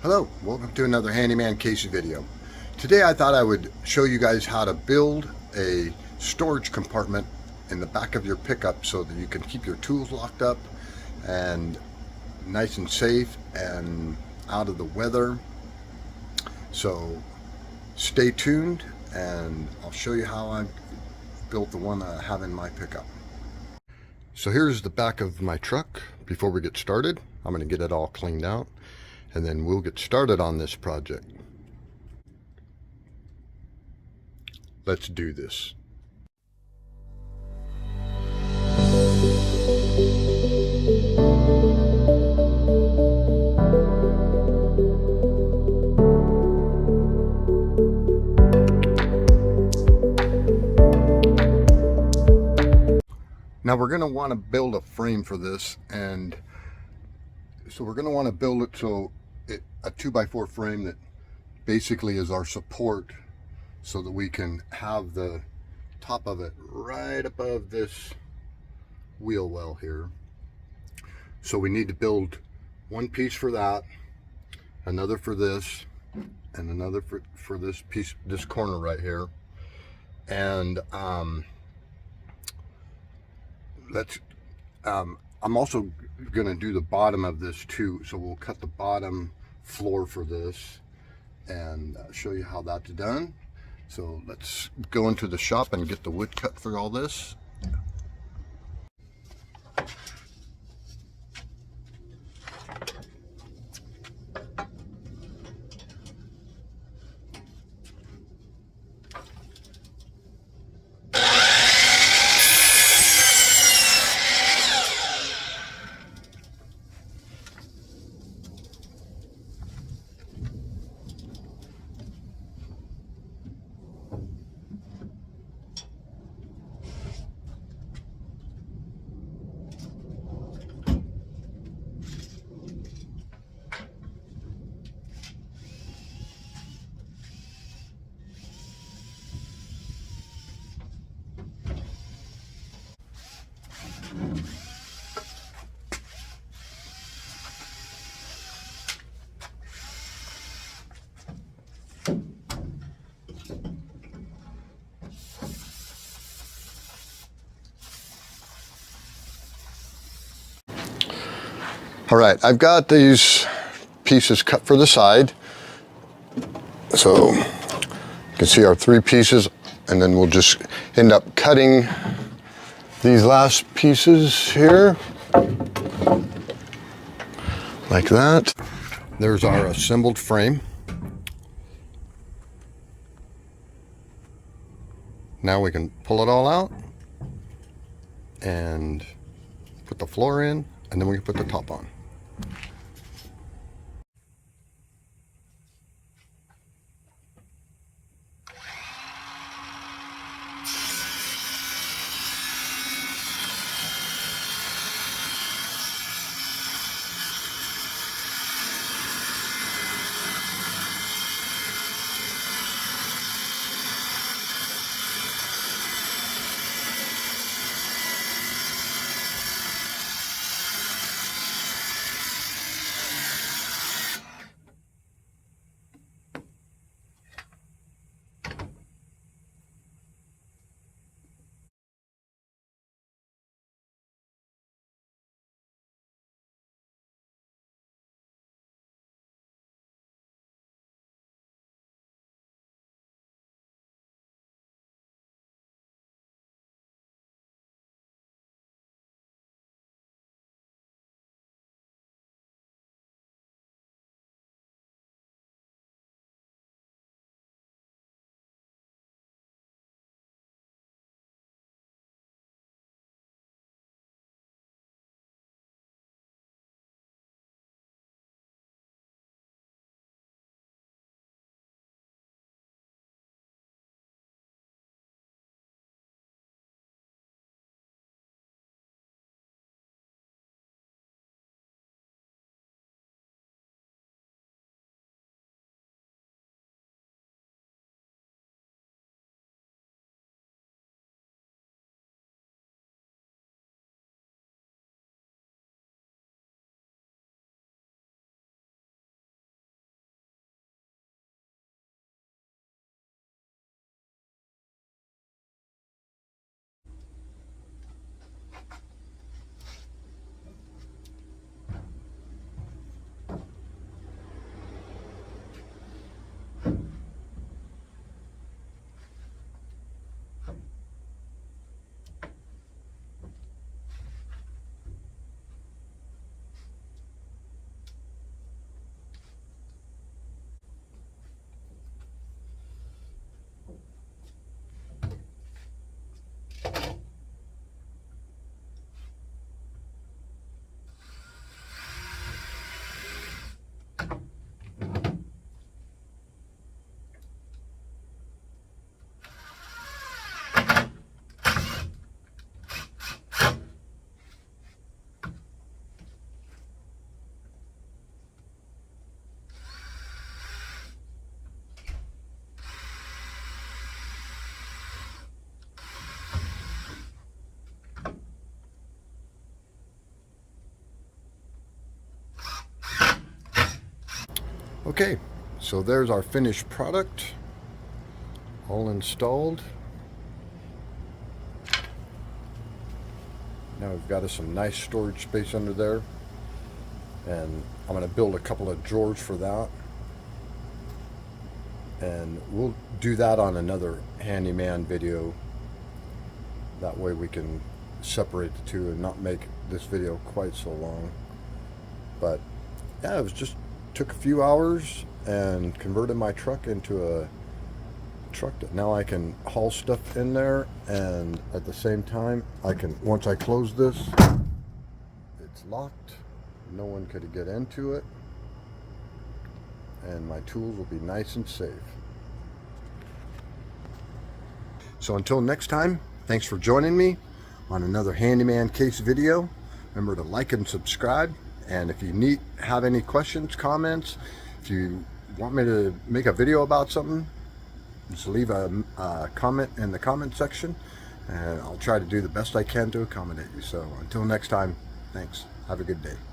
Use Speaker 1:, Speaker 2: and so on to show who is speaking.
Speaker 1: Hello, welcome to another Handyman Casey video. Today I thought I would show you guys how to build a storage compartment in the back of your pickup so that you can keep your tools locked up and nice and safe and out of the weather. So stay tuned and I'll show you how I built the one I have in my pickup. So here's the back of my truck. Before we get started, I'm going to get it all cleaned out, and then we'll get started on this project. Let's do this. Now we're going to want to build a frame for this, and so we're going to want to build it so a 2x4 frame that basically is our support, so that we can have the top of it right above this wheel well here. So we need to build one piece for that, another for this, and another for this piece, this corner right here. And I'm also going to do the bottom of this too, so we'll cut the bottom floor for this and show you how that's done. So let's go into the shop and get the wood cut for all this. All right, I've got these pieces cut for the side. So you can see our 3 pieces, and then we'll just end up cutting these last pieces here, like that. There's our assembled frame. Now we can pull it all out and put the floor in, and then we can put the top on. Okay, so there's our finished product, all installed. Now we've got us some nice storage space under there, and I'm going to build a couple of drawers for that, and we'll do that on another handyman video. That way we can separate the two and not make this video quite so long. But yeah, it was just took a few hours and converted my truck into a truck that now I can haul stuff in there, and at the same time I can, once I close this, it's locked, no one could get into it, and my tools will be nice and safe. So until next time, thanks for joining me on another handyman case video. Remember to like and subscribe, and if you have any questions, comments, if you want me to make a video about something, just leave a comment in the comment section, and I'll try to do the best I can to accommodate you. So until next time, thanks. Have a good day.